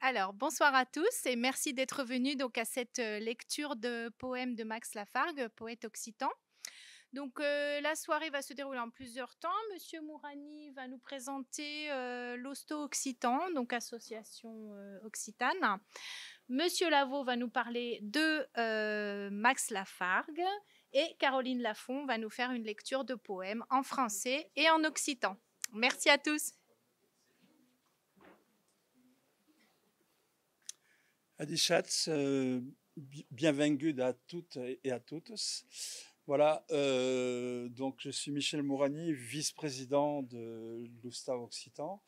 Alors, bonsoir à tous et merci d'être venus donc à cette lecture de poèmes de Max Lafargue, poète occitan. Donc, la soirée va se dérouler en plusieurs temps. Monsieur Mourani va nous présenter l'Hosto Occitan, donc association occitane. Monsieur Lavaux va nous parler de Max Lafargue et Caroline Lafont va nous faire une lecture de poèmes en français et en occitan. Merci à tous. Adichatz, bienvenue à toutes et à tous. Voilà, donc je suis Michel Mourani, vice-président de l'Oustave Occitan.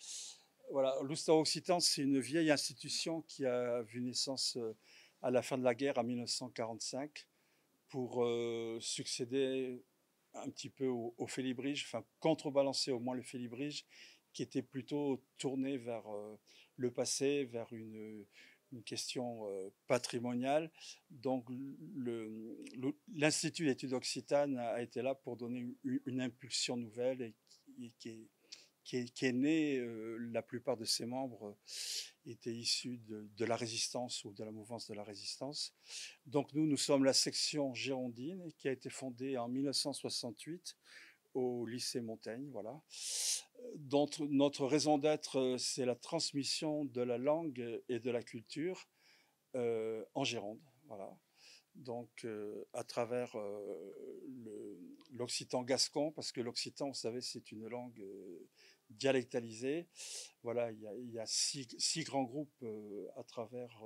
Voilà, l'Oustave Occitan, c'est une vieille institution qui a vu naissance à la fin de la guerre en 1945 pour succéder un petit peu au Félibrige, enfin contrebalancer au moins le Félibrige, qui était plutôt tourné vers le passé, vers une question patrimoniale. Donc l'Institut d'études occitanes a été là pour donner une impulsion nouvelle et qui est né, la plupart de ses membres étaient issus de la résistance ou de la mouvance de la résistance. Donc nous sommes la section girondine qui a été fondée en 1968 au lycée Montaigne, voilà. Donc, notre raison d'être, c'est la transmission de la langue et de la culture en Gironde, voilà. Donc, à travers l'occitan gascon, parce que l'occitan, vous savez, c'est une langue dialectalisée. Voilà, il y a six grands groupes à travers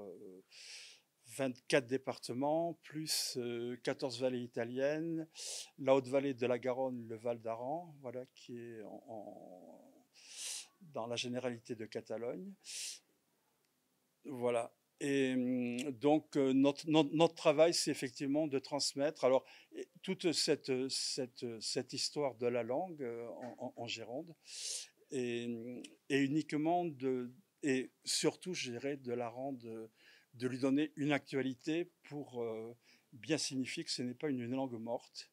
24 départements, plus 14 vallées italiennes, la Haute-Vallée de la Garonne, le Val d'Aran, voilà, qui est dans la généralité de Catalogne. Voilà. Et donc, notre travail, c'est effectivement de transmettre alors toute cette histoire de la langue en Gironde et uniquement et surtout, je dirais, de la rendre, de lui donner une actualité pour bien signifier que ce n'est pas une langue morte,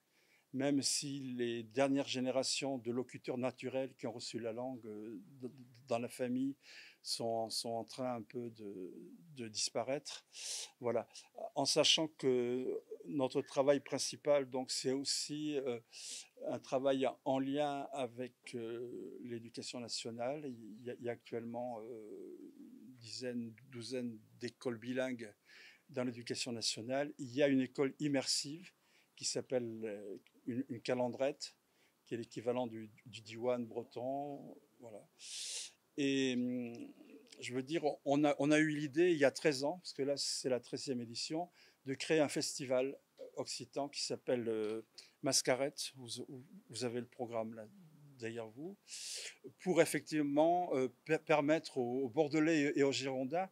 même si les dernières générations de locuteurs naturels qui ont reçu la langue dans la famille sont en train un peu de disparaître. Voilà. En sachant que notre travail principal, donc, c'est aussi un travail en lien avec l'éducation nationale. Il y a actuellement une dizaine, douzaine d'écoles bilingues dans l'éducation nationale. Il y a une école immersive qui s'appelle une calendrette, qui est l'équivalent du diwan breton. Voilà. Et je veux dire, on a eu l'idée il y a 13 ans, parce que là c'est la 13e édition, de créer un festival occitan qui s'appelle Mascarette. Vous avez le programme là derrière vous, pour effectivement permettre aux Bordelais et aux Girondins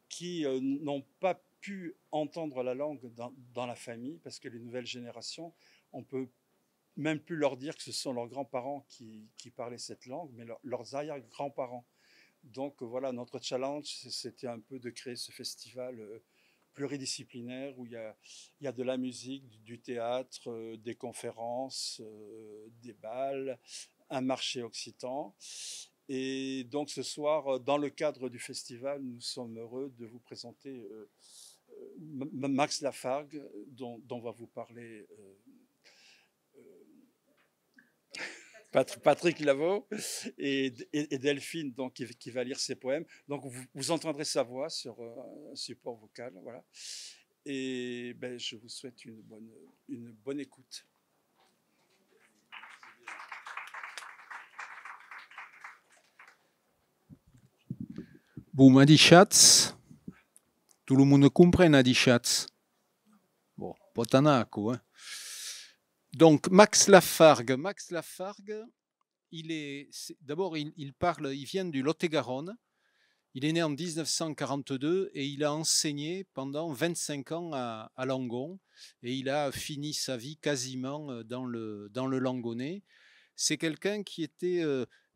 qui n'ont pas pu entendre la langue dans la famille, parce que les nouvelles générations, on peut même plus leur dire que ce sont leurs grands-parents qui parlaient cette langue, mais leurs arrière-grands-parents. Donc voilà, notre challenge, c'était un peu de créer ce festival pluridisciplinaire où il y a de la musique, du théâtre, des conférences, des bals, un marché occitan. Et donc ce soir, dans le cadre du festival, nous sommes heureux de vous présenter Max Lafargue, dont va vous parler Patrick Lavaux et Delphine, donc, qui va lire ses poèmes. Donc vous entendrez sa voix sur un support vocal. Voilà. Et ben, je vous souhaite une bonne écoute. Bon, m'a dit Schatz. Tout le monde comprend, a dit Schatz. Bon, pas tant hein. Donc, Max Lafargue. Max Lafargue, d'abord, il parle, il vient du Lot-et-Garonne. Il est né en 1942 et il a enseigné pendant 25 ans à Langon. Et il a fini sa vie quasiment dans le Langonnais. C'est quelqu'un qui était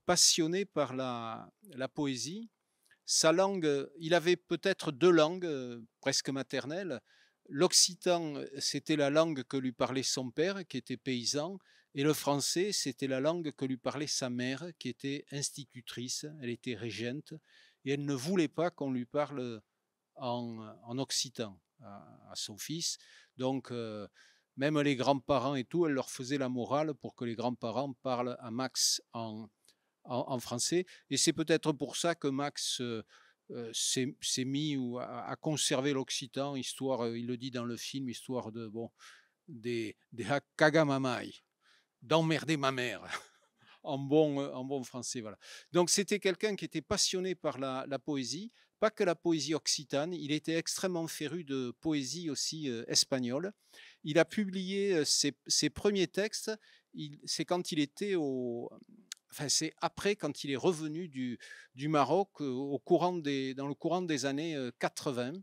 passionné par la poésie. Sa langue, il avait peut-être deux langues presque maternelles. L'occitan, c'était la langue que lui parlait son père, qui était paysan, et le français, c'était la langue que lui parlait sa mère, qui était institutrice, elle était régente, et elle ne voulait pas qu'on lui parle en occitan à son fils. Donc, même les grands-parents et tout, elle leur faisait la morale pour que les grands-parents parlent à Max en français. Et c'est peut-être pour ça que Max s'est mis à conserver l'occitan, histoire, il le dit dans le film, histoire de, bon, des kagamamai, d'emmerder ma mère. En bon français, voilà. Donc c'était quelqu'un qui était passionné par la poésie, pas que la poésie occitane, il était extrêmement féru de poésie aussi espagnole. Il a publié ses premiers textes, c'est quand il était enfin c'est après, quand il est revenu du Maroc dans le courant des années 80.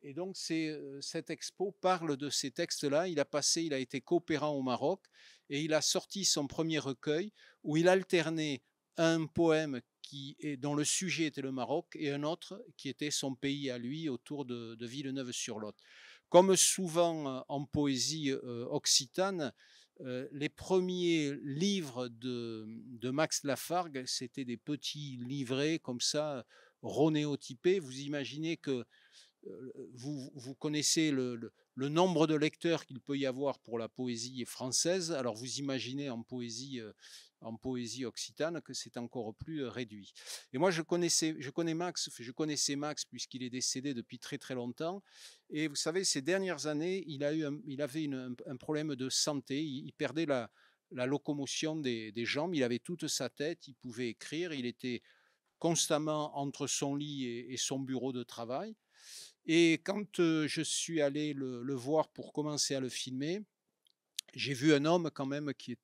Et donc cette expo parle de ces textes-là. Il a été coopérant au Maroc et il a sorti son premier recueil où il alternait un poème dont le sujet était le Maroc et un autre qui était son pays à lui, autour de Villeneuve-sur-Lot. Comme souvent en poésie occitane, les premiers livres de Max Lafargue, c'était des petits livrets comme ça, ronéotypés. Vous imaginez que vous connaissez le nombre de lecteurs qu'il peut y avoir pour la poésie française. Alors vous imaginez en poésie occitane que c'est encore plus réduit. Et moi je connaissais Max puisqu'il est décédé depuis très très longtemps. Et vous savez, ces dernières années, il avait un problème de santé. Il perdait la locomotion des jambes. Il avait toute sa tête. Il pouvait écrire. Il était constamment entre son lit et son bureau de travail. Et quand je suis allé le voir pour commencer à le filmer, j'ai vu un homme quand même qui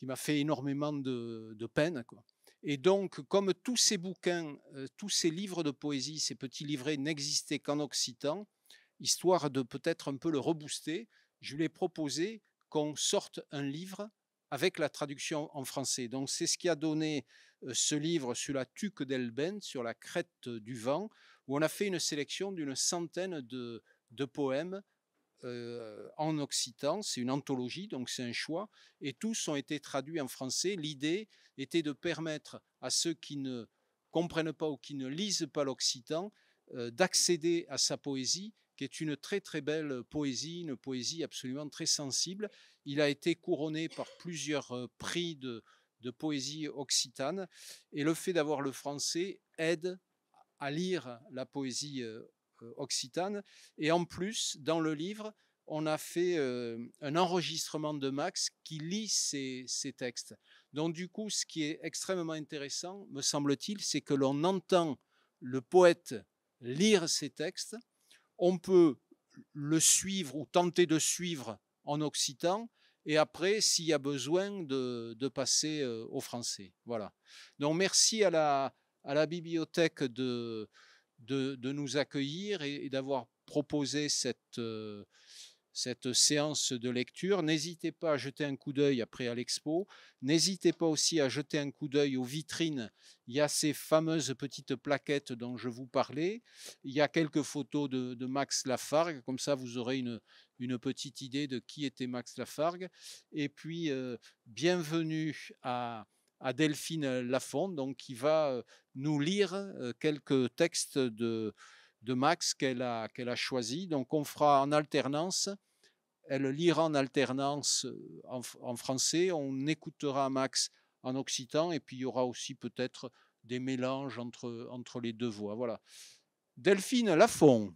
m'a fait énormément de peine, quoi. Et donc, comme tous ces bouquins, tous ces livres de poésie, ces petits livrets n'existaient qu'en occitan, histoire de peut-être un peu le rebooster, je lui ai proposé qu'on sorte un livre avec la traduction en français. Donc c'est ce qui a donné ce livre sur la Tuque d'Elben, sur la crête du vent, où on a fait une sélection d'une centaine de poèmes en occitan. C'est une anthologie, donc c'est un choix, et tous ont été traduits en français. L'idée était de permettre à ceux qui ne comprennent pas ou qui ne lisent pas l'occitan d'accéder à sa poésie, qui est une très très belle poésie, une poésie absolument très sensible. Il a été couronné par plusieurs prix de poésie occitane, et le fait d'avoir le français aide à lire la poésie occitane. Et en plus, dans le livre, on a fait un enregistrement de Max qui lit ces textes. Donc du coup, ce qui est extrêmement intéressant, me semble-t-il, c'est que l'on entend le poète lire ses textes. On peut le suivre ou tenter de suivre en occitan, et après, s'il y a besoin, de passer au français. Voilà. Donc merci à la bibliothèque de nous accueillir et d'avoir proposé cette séance de lecture. N'hésitez pas à jeter un coup d'œil après à l'expo. N'hésitez pas aussi à jeter un coup d'œil aux vitrines. Il y a ces fameuses petites plaquettes dont je vous parlais. Il y a quelques photos de Max Lafargue. Comme ça, vous aurez une petite idée de qui était Max Lafargue. Et puis, bienvenue à Delphine Lafont, donc, qui va nous lire quelques textes de Max qu'elle a choisi. Donc on fera en alternance. Elle lira en alternance en français. On écoutera Max en occitan. Et puis il y aura aussi peut-être des mélanges entre les deux voix. Voilà. Delphine Lafont.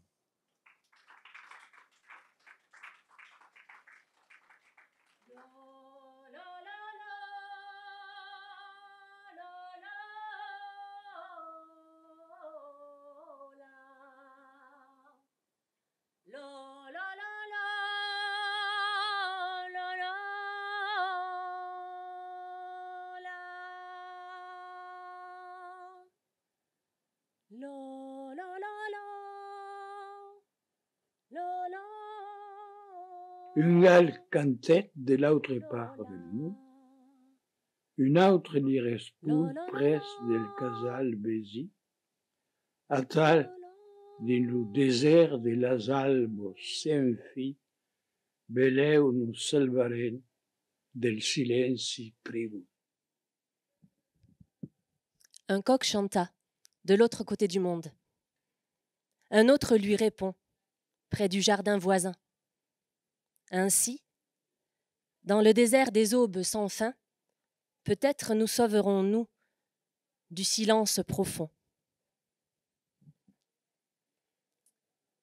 Une altre cantate de l'autre part del món, une autre li respon pres del casal besi, a tal din lo désert de las albos sen fi, beleu nos salvaren del silenci privo. Un coq chanta de l'autre côté du monde. Un autre lui répond, près du jardin voisin. Ainsi, dans le désert des aubes sans fin, peut-être nous sauverons-nous du silence profond.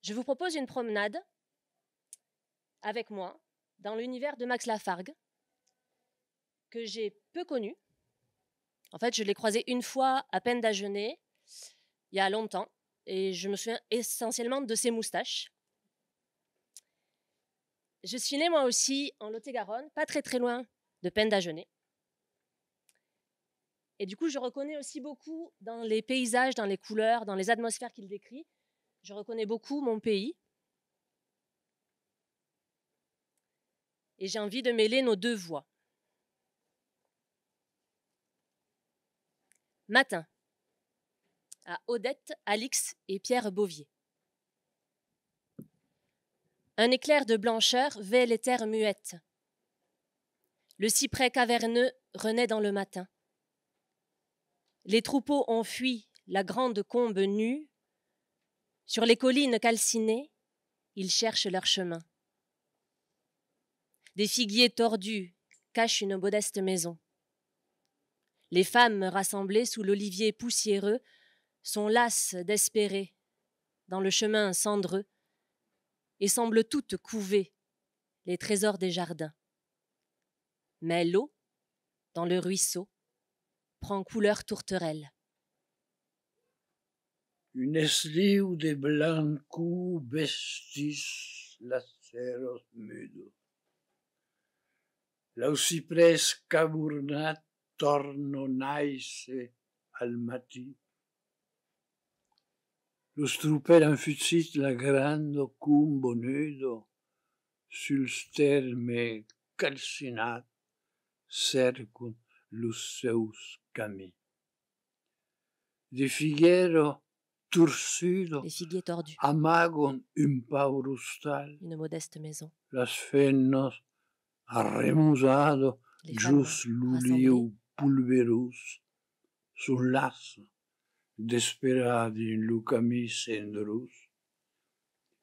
Je vous propose une promenade avec moi dans l'univers de Max Lafargue, que j'ai peu connu. En fait, je l'ai croisé une fois à peine d'Agenais, il y a longtemps, et je me souviens essentiellement de ses moustaches. Je suis née moi aussi en Lot-et-Garonne, pas très très loin de Pendagenais. Et du coup, je reconnais aussi beaucoup dans les paysages, dans les couleurs, dans les atmosphères qu'il décrit. Je reconnais beaucoup mon pays. Et j'ai envie de mêler nos deux voix. Matin, à Odette, Alix et Pierre Bovier. Un éclair de blancheur vêt les terres muettes. Le cyprès caverneux renaît dans le matin. Les troupeaux ont fui la grande combe nue. Sur les collines calcinées, ils cherchent leur chemin. Des figuiers tordus cachent une modeste maison. Les femmes rassemblées sous l'olivier poussiéreux sont lasses d'espérer dans le chemin cendreux et semblent toutes couver les trésors des jardins. Mais l'eau, dans le ruisseau, prend couleur tourterelle. Un esliu de blanco vestis laceros mudo. Lau ciprés caburnat torno naise al matí. Lo strupel infusit la grando cumbo nudo sul sterme calcinat cercun los seus camí. De figuero turcido Les figuiers tordus, amagon un paurustal. une modeste maison. Las fennos arremusado Les femmes jus luliu rassemblées, pulverus sul lasso desperadi in lu camí cendrus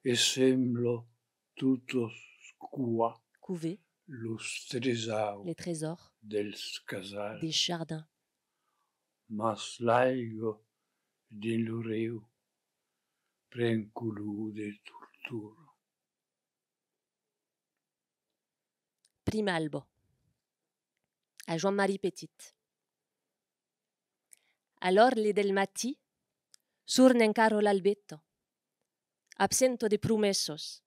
e semblo tutos qua couvées, los tresau les trésors dels casals. des jardins. Mas laigo din lu riu pren culu de tortura. Primalbo, à Jean-Marie Petit. All'orli del matí surnen caro l'albetto, absento de promessos,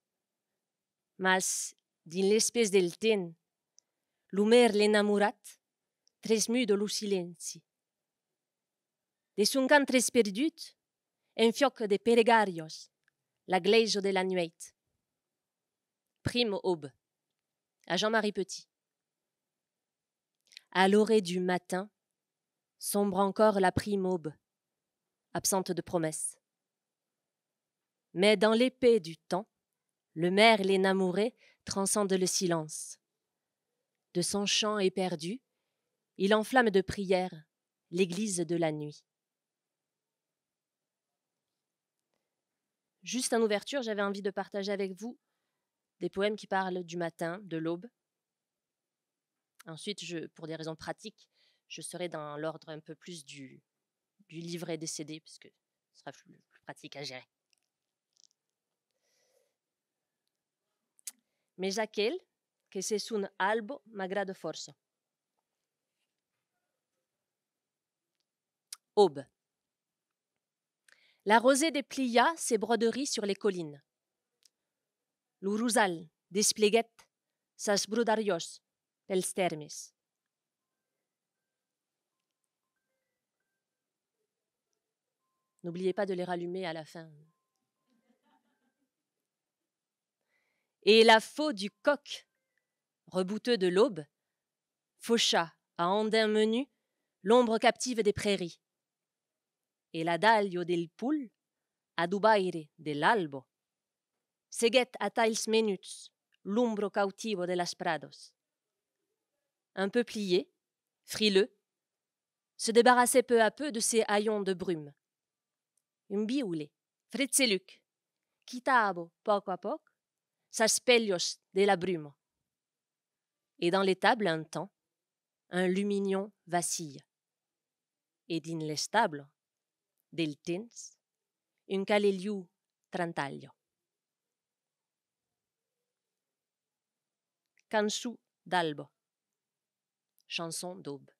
mas din l'espèce del ten, l'umer l'enamorat, tresmudo lu silenzi. De sun can tres perdut, en fioc de peregarios, la gleiso de la nuit. Prime aube, à Jean-Marie Petit. À l'orée du matin, sombre encore la prime aube, absente de promesses. Mais dans l'épée du temps, le merle énamouré transcende le silence. De son chant éperdu, il enflamme de prières l'église de la nuit. Juste en ouverture, j'avais envie de partager avec vous des poèmes qui parlent du matin, de l'aube. Ensuite, pour des raisons pratiques, je serai dans l'ordre un peu plus du livret des CD, puisque ce sera plus pratique à gérer. Mais aquel que c'est un albo m'agrade force. Aube. La rosée déplia ses broderies sur les collines. L'urusal despleguet sas brodarios pels termes. N'oubliez pas de les rallumer à la fin. Et la faux du coq, rebouteux de l'aube, faucha à andin menu l'ombre captive des prairies. Et la daglio del poul, adubaire dell'albo, seguet a tails menuts l'umbro cautivo de las prados. Un peu plié, frileux, se débarrassait peu à peu de ses haillons de brume. Imbiule, frizzeluc, quitabo poco a poco, s'aspellios de la brume. Et dans l'étable un temps, un lumignon vacille. Et din l'estable, del temps, un caleliu trantaglio. Cansu d'albo, chanson d'aube.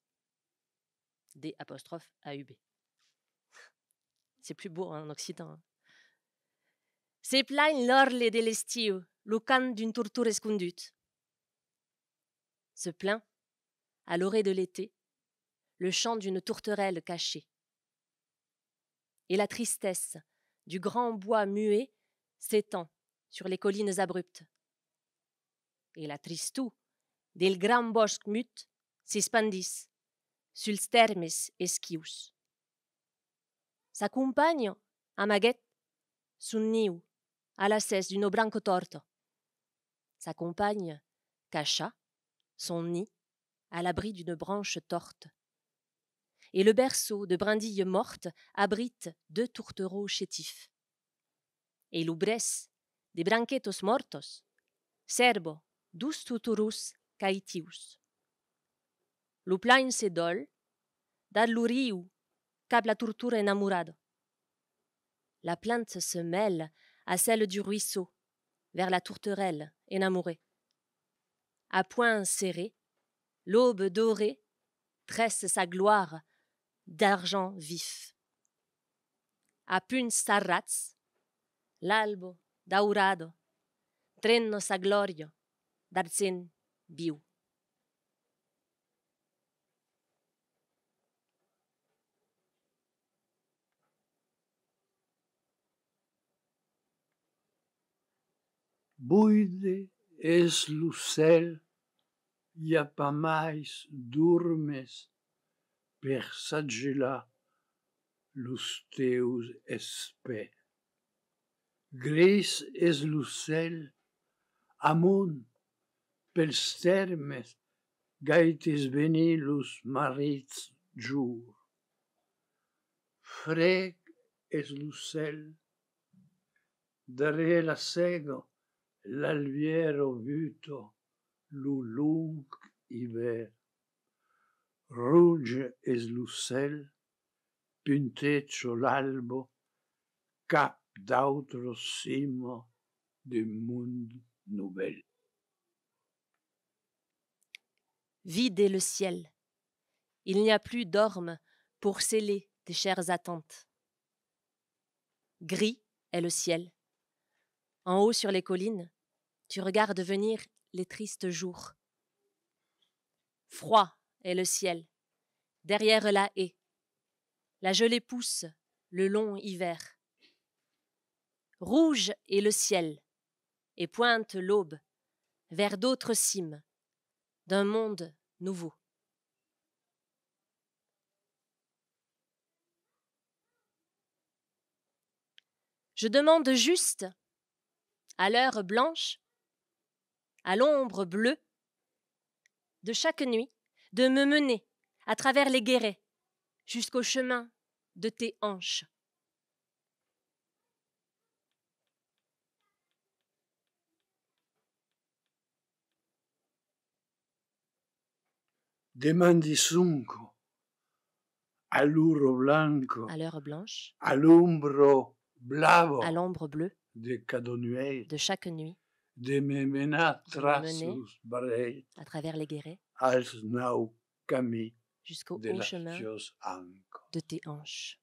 D''AUB. C'est plus beau en occitan. Hein. C'est plain l'orle de l'estiu, le can d'une tourture escondute. Se plaint, à l'orée de l'été, le chant d'une tourterelle cachée. Et la tristesse du grand bois muet s'étend sur les collines abruptes. Et la tristou del grand bosc mut s'espandis sul termes esquius. S'accompagne, amaguet, son niu, à la cesse d'une branque torte. Sa compagne cacha son nid à l'abri d'une branche torte. Et le berceau de brindilles mortes abrite 2 tourtereaux chétifs. Et l'ubres de branquetos mortos serbo 12 tuturus caitius. L'uplain se dol, dar l'uriu cap la tortura enamorado. La plainte se mêle à celle du ruisseau, vers la tourterelle enamorée. À poings serrés, l'aube dorée tresse sa gloire d'argent vif. A punts sarrats, l'albo daurado trenno sa gloria d'argent viu. Buide es l'ocel, i a pas mais dormes per s'agelar los teus espè. Gris es l'ocel, amunt pels termes gaites venir los marits jur. Frec es l'ocel, darrere la sega l'alviero vuto, lo lung hiver. Rouge es l'ocel, puntecho l'albo, cap d'autre cima de monde nouvel. Vide est le ciel. Il n'y a plus d'ormes pour sceller tes chères attentes. Gris est le ciel. En haut sur les collines, tu regardes venir les tristes jours. Froid est le ciel. Derrière la haie, la gelée pousse le long hiver. Rouge est le ciel et pointe l'aube vers d'autres cimes d'un monde nouveau. Je demande juste, à l'heure blanche, à l'ombre bleue, de chaque nuit, de me mener à travers les guérets jusqu'au chemin de tes hanches. Demandisunco, all'uro blanco, À l'heure blanche, all'ombro blavo à l'ombre bleue, de cada nuit, de chaque nuit, de me menar tras mener los barrets à travers les guérets als nau camí jusqu'au de haut la chemin Dios anco. de tes hanches.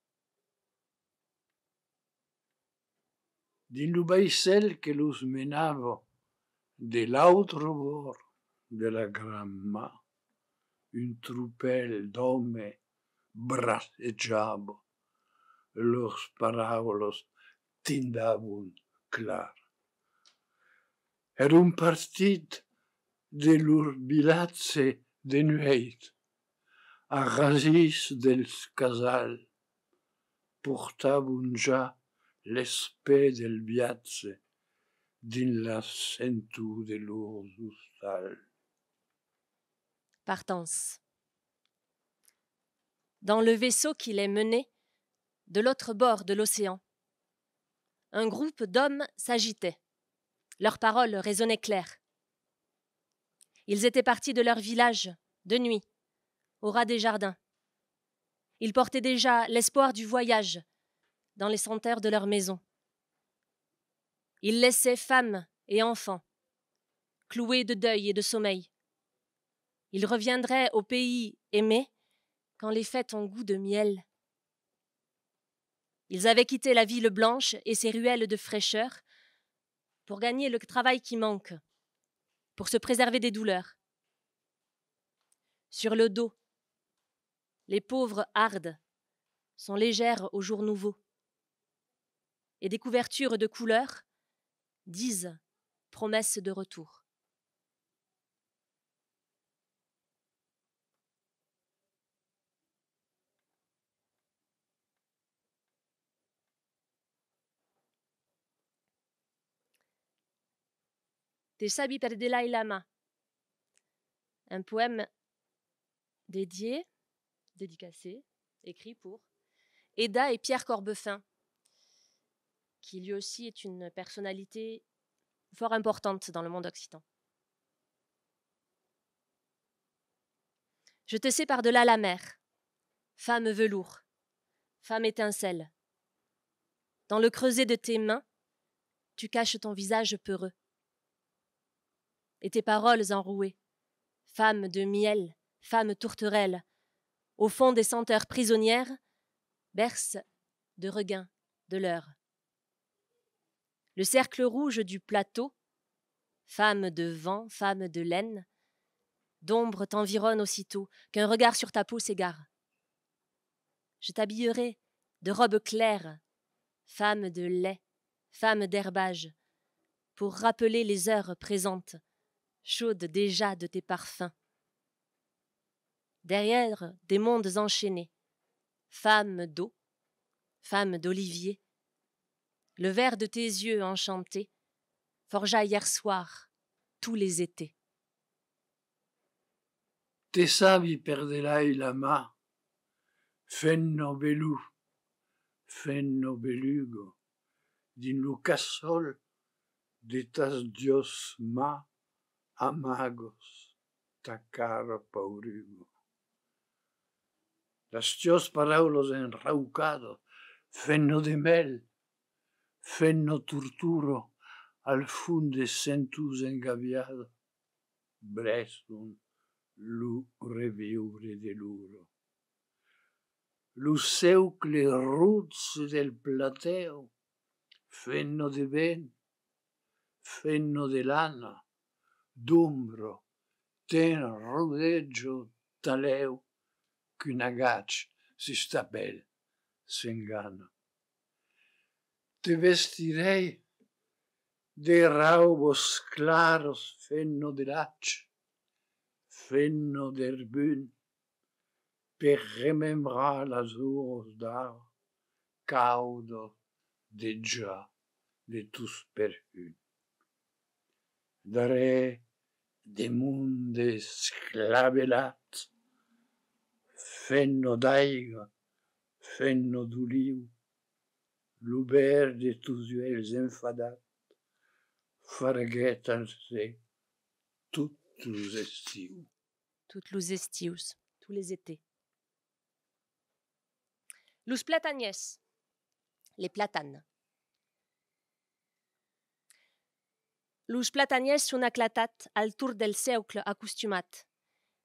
Din lo baissel que los menava de l'autre bord de la gramma, un trupel d'home bracejava, los paraulos tindavun clar. Era un partit de l'urbilatze de nueit, a rasis dels casal, portavun ja l'espè del viatge din la sentu de lors ustal. Partance. dans le vaisseau qui les menait de l'autre bord de l'océan. Un groupe d'hommes s'agitait. Leurs paroles résonnaient claires. Ils étaient partis de leur village, de nuit, au ras des jardins. Ils portaient déjà l'espoir du voyage dans les senteurs de leur maison. Ils laissaient femmes et enfants, cloués de deuil et de sommeil. Ils reviendraient au pays aimé quand les fêtes ont goût de miel. Ils avaient quitté la ville blanche et ses ruelles de fraîcheur pour gagner le travail qui manque, pour se préserver des douleurs. Sur le dos, les pauvres hardes sont légères au jour nouveau, et des couvertures de couleurs disent promesse de retour. Te sabi per Dalai Lama, un poème dédicacé, écrit pour Eda et Pierre Corbefin, qui lui aussi est une personnalité fort importante dans le monde occitan. Je te sais par-delà la mer, femme velours, femme étincelle. Dans le creuset de tes mains, tu caches ton visage peureux. Et tes paroles enrouées, femme de miel, femme tourterelle, au fond des senteurs prisonnières, bercent de regain de l'heure. Le cercle rouge du plateau, femme de vent, femme de laine, d'ombre t'environne aussitôt qu'un regard sur ta peau s'égare. Je t'habillerai de robes claires, femme de lait, femme d'herbage, pour rappeler les heures présentes, chaudes déjà de tes parfums. Derrière des mondes enchaînés, femme d'eau, femme d'olivier, le vert de tes yeux enchantés forgea hier soir tous les étés. Te sabi per Dalai Lama, fenno belu, fenno belugo, din Lucasol de tas dios ma amagos, tacara paurugo. Las dios paraulos enraucado, fenno de mel, fenno torturo, al funde sentus engaviado, brestum lu reviure de luro. Luceucle ruts del plateo, fenno de ben, fenno de lana, d'umbro, ten rudeggio taleu, qu'une agache si sta belle s'engana. Te vestirei de raubos claros, fenno de lach, fenno d'erbun, per remembrar las uros d'ar, caudo de già de tus perfum. Daré de munde sclavelat, fenno d'aiga, fenno d'uliu, l'uber de tus uels enfadat, farguetan-se tout los estiu. Toutes los estius, tous les étés. Los platanies, les platanes. Los platanies són aclatat al tour del seucle acostumat,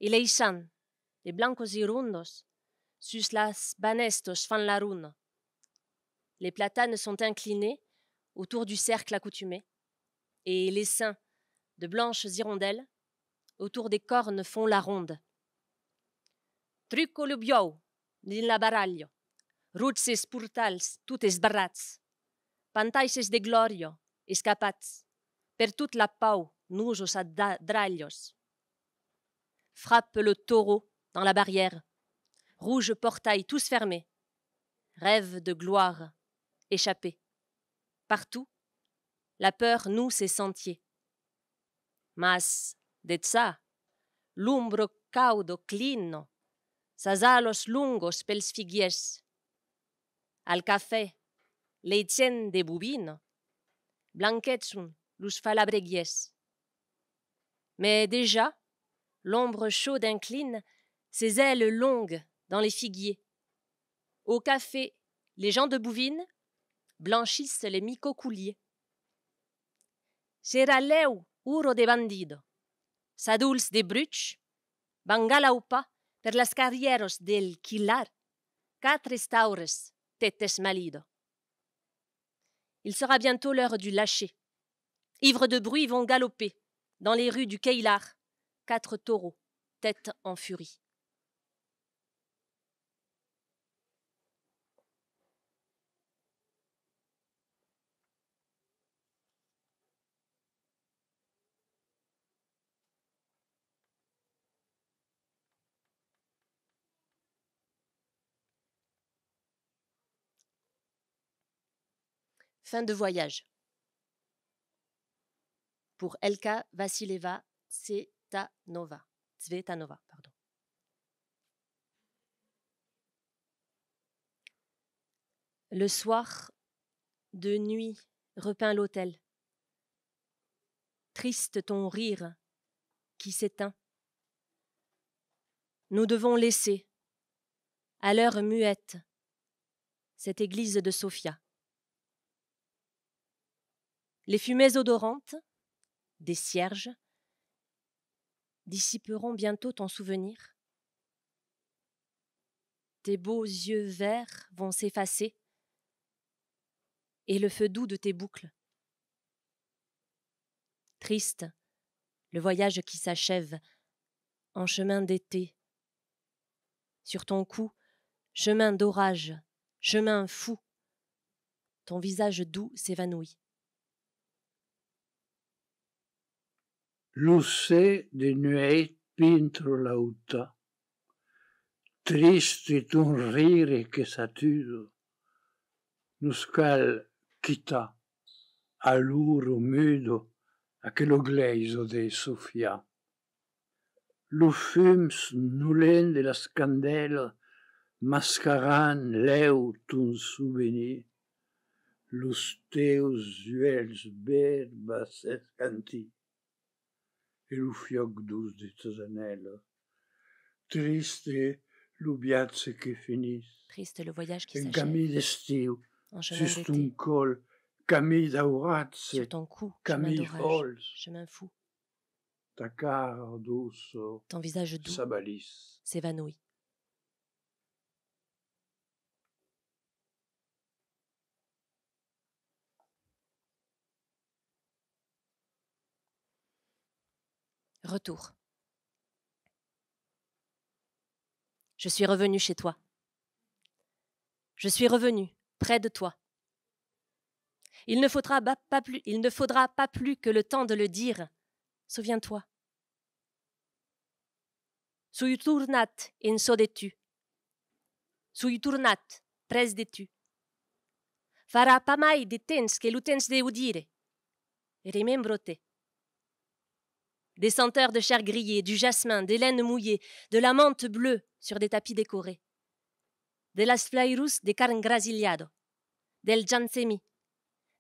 i leixant, de blancos y rundos, sus las banestos fan la runa. Les platanes sont inclinés autour du cercle accoutumé, et les seins de blanches hirondelles autour des cornes font la ronde. Trucco lubiou, din la baraglio, rutses portals, tutes barrats, pantaixes de glorio, escapats, per toute la pau, nujos a drallos. Frappe le taureau dans la barrière, rouge portail tous fermés, rêve de gloire, échappé. Partout, la peur noue ses sentiers. Mas, de ça, l'umbro caudo clino, sazalos lungos pels figuiers. Al cafè, leitsen de bovino, blanquetsun lus falabreguies. Mais déjà, l'ombre chaude incline ses ailes longues dans les figuiers. Au café, les gens de Bouvines blanchissent les micocouliers. Seraleu uro de bandido, saduls de bruch, bangalaupa per las carrieros del Quilar, quatre staures tetes malido. Il sera bientôt l'heure du lâcher. Ivres de bruit vont galoper dans les rues du Keilar, quatre taureaux, tête en furie. Fin de voyage. Pour Elka Vassileva Tsvetanova. Pardon. Le soir de nuit repeint l'autel. Triste ton rire qui s'éteint. Nous devons laisser, à l'heure muette, cette église de Sofia. Les fumées odorantes des cierges dissiperont bientôt ton souvenir. Tes beaux yeux verts vont s'effacer et le feu doux de tes boucles. Triste, le voyage qui s'achève en chemin d'été. Sur ton cou, chemin d'orage, chemin fou, ton visage doux s'évanouit. Luce de nuit pintro lauta, triste ton rire que sature, nos cal quitta, alluro mudo, aquello gleiso de Sofia. Lo fums nulent de las candeles mascaran l'eu ton souvenir, los teus uels berbas escanti. Et lo fioc dus de tes anelles. Triste lo viatge que finís. Triste le voyage qui En s'achève. camí d'estiu, En chemin sus ton d'été. col, camí dauratze, Sur ton cou, camí chemin d'orage, fols, chemin fou. ta cara dosso Ton visage doux s'abalis. s'évanouit. Retour. Je suis revenu chez toi. Je suis revenu près de toi. Il ne faudra pas plus que le temps de le dire. Souviens-toi. Sui turnat in sodetu. Sui turnat pres de tu. Farà pas mai de temps que l'utens de udire. Remembro te. Des senteurs de chair grillée, du jasmin, des laines mouillées, de la menthe bleue sur des tapis décorés. De las flairus de carn grasiliado, del giansemi,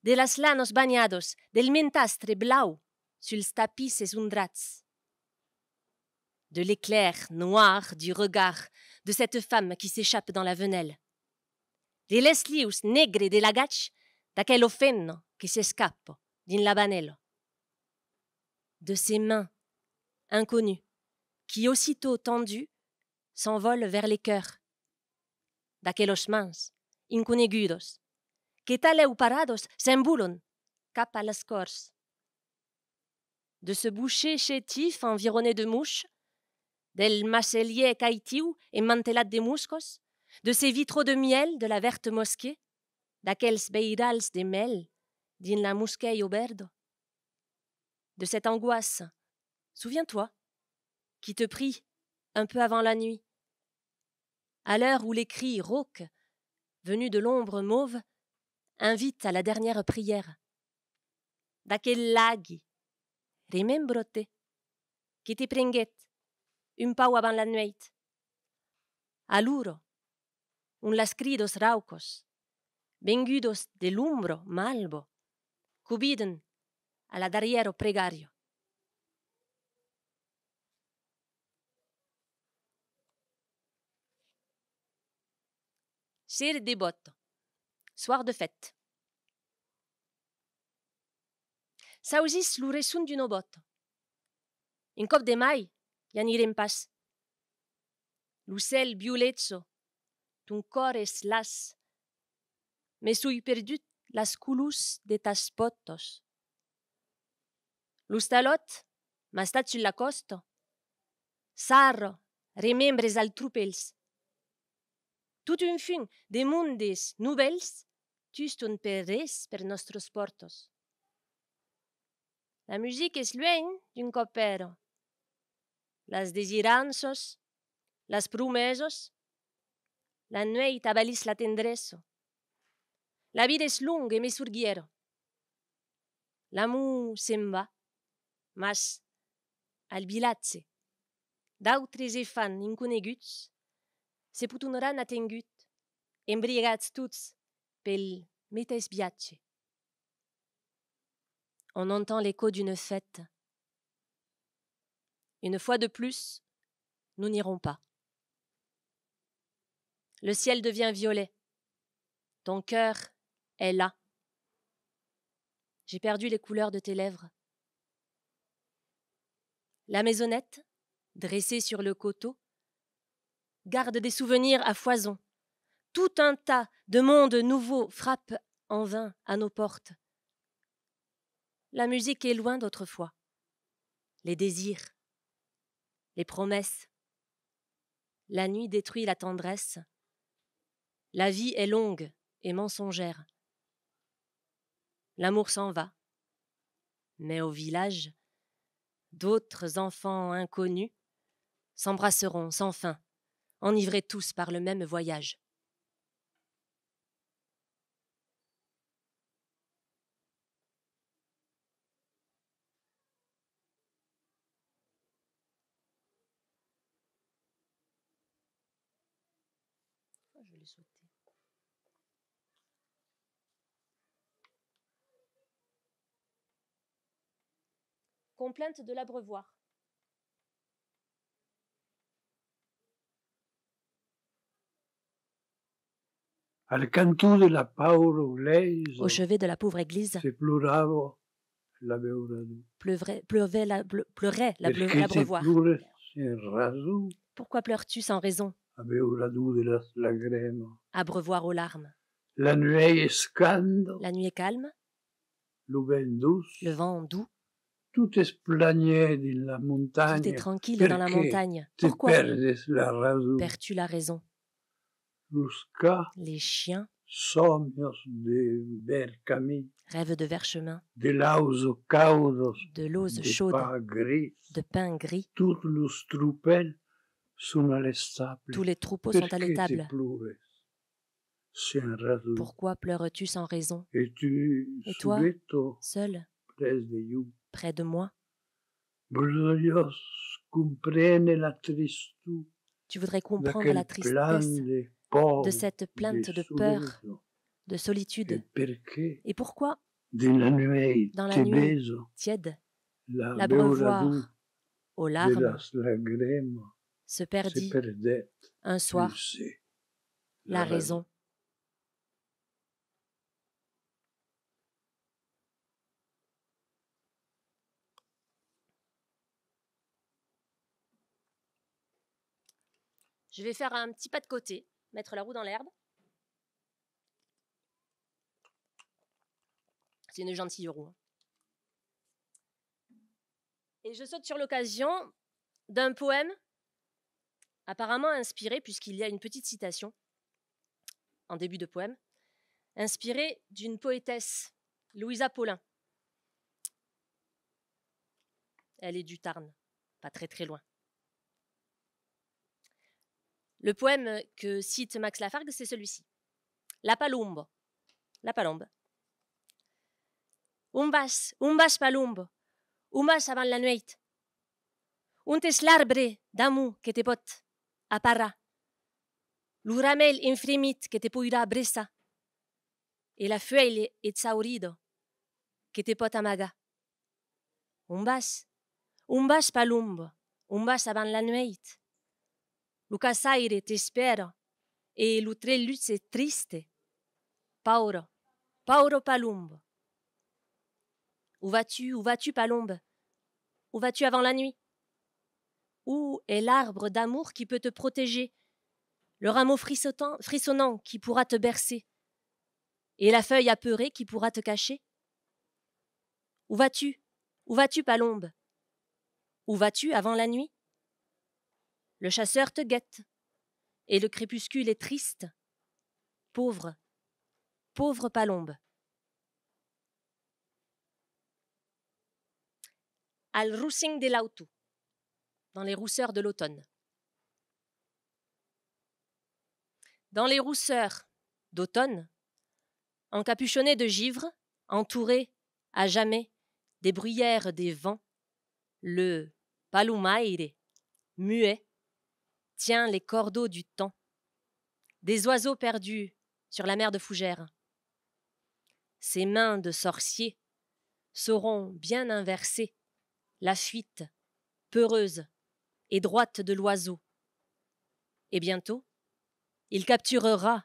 de las lanos bagnados, del mentastre blau suls tapis esundrats. De l'éclair noir du regard de cette femme qui s'échappe dans la venelle. De les lius negre de l'agach d'aquel fenno qui s'escape din labanello. De ces mains inconnues qui, aussitôt tendues, s'envolent vers les cœurs. D'aquellos mans inconegudos que taleu parados s'embulon cap à las cors. De ce boucher chétif environné de mouches, del macelier caïtiu emmantelat de muscos, de ces vitraux de miel de la verte mosquée, d'aquels beirals de mel din la mosquée oberdo. De cette angoisse, souviens-toi, qui te prit un peu avant la nuit, à l'heure où les cris rauques, venus de l'ombre mauve, invitent à la dernière prière. D'aquel laghi, remembro te, qui te prenguet, un pau avant la nuit. Aluro, un lascridos raucos, vengudos del umbro malvo, cubiden a la darriero pregario. Ser déboto, soir de fête. Sausis l'uresun d'un oboto. In cop de mai, ianirem pas. L'ucel violezzo, ton cores las, me sui perdut las culus de tas potos. L'ustalot, ma stat sulla costo, sarro, remembres al trupels. Tout un fin de mundes nouvels, tuston per res per nostros portos. La musique es lueny d'un copero. Las desiranzos, las promesos, la nueit abalis la tendreso. La vida es lunga e me surgiero. L'amor se'n va, mas al bilatze, d'autres efan inconeguts, se putunaran atengut, embriagats tots pel metes viatge. On entend l'écho d'une fête. Une fois de plus, nous n'irons pas. Le ciel devient violet. Ton cœur est là. J'ai perdu les couleurs de tes lèvres. La maisonnette, dressée sur le coteau, garde des souvenirs à foison. Tout un tas de mondes nouveaux frappe en vain à nos portes. La musique est loin d'autrefois. Les désirs, les promesses. La nuit détruit la tendresse. La vie est longue et mensongère. L'amour s'en va. Mais au village, d'autres enfants inconnus s'embrasseront sans fin, enivrés tous par le même voyage. Je l'ai sauté. Complainte de l'abreuvoir. Al canto de la pauvre église, Au chevet de la pauvre église, se plorava l'abeurador. pleurait Perché l'abreuvoir. se plures sin ragione, Pourquoi pleures-tu sans raison? abeurador de las lagrime. Abreuvoir aux larmes. La nuit est scande, La nuit est calme, le vent douce, le vent doux, tout est plaigné dans la montagne. tout est tranquille dans la Perché montagne. te Pourquoi perdes la ragione? perds-tu la raison? Los cats, Les chiens somnios de bercami, rêvent de verts chemins, de lauso caudos, de lauses de chaudes, pas gris. de pain gris. Tous los trupels sont à l'estable. Tous les troupeaux sont à Perché l'étable. te plures sin ragione? Pourquoi pleures-tu sans raison? Et tu, Et toi, subito, seul, pres de you. près de moi, Dios comprende la tristura tu voudrais comprendre d'aquel la plan tristesse de pauvre, de cette plainte de peur, de solitude. Et perché Et pourquoi, dans la nuit, dans la te nuit, beso tiède, l'abreuvoir aux de larmes, las lagrime se se perdit perdait. un soir Tu sais, la raison. Je vais faire un petit pas de côté, mettre la roue dans l'herbe. C'est une gentille roue. Et je saute sur l'occasion d'un poème apparemment inspiré, puisqu'il y a une petite citation en début de poème, inspiré d'une poétesse, Louisa Paulin. Elle est du Tarn, pas très très loin. Le poème que cite Max Lafargue, c'est celui-ci. La palombe. La palombe. Un vas palombe. Un vas avant la nuit. Un es l'arbre d'amour que te pot. A parra. L'uramel infremit que te poirà bressa, e la feuille exaurido que te pot amagar. Un vas palumbo, un vas avant la nuit. Lo casaire t'espera, e lo treluz è triste. Pauro palumbo. Où vas-tu, palombe? Où vas-tu avant la nuit? Où est l'arbre d'amour qui peut te protéger, le rameau frissonnant qui pourra te bercer, et la feuille apeurée qui pourra te cacher? Où vas-tu, palombe? Où vas-tu avant la nuit? Le chasseur te guette, et le crépuscule est triste. Pauvre palombe. Al russing de l'auto, dans les rousseurs de l'automne. Dans les rousseurs d'automne, encapuchonné de givre, entouré à jamais des bruyères des vents, le palumaire, muet, tient les cordeaux du temps, des oiseaux perdus sur la mer de fougères. Ses mains de sorcier sauront bien inverser la fuite peureuse et droite de l'oiseau. Et bientôt, il capturera,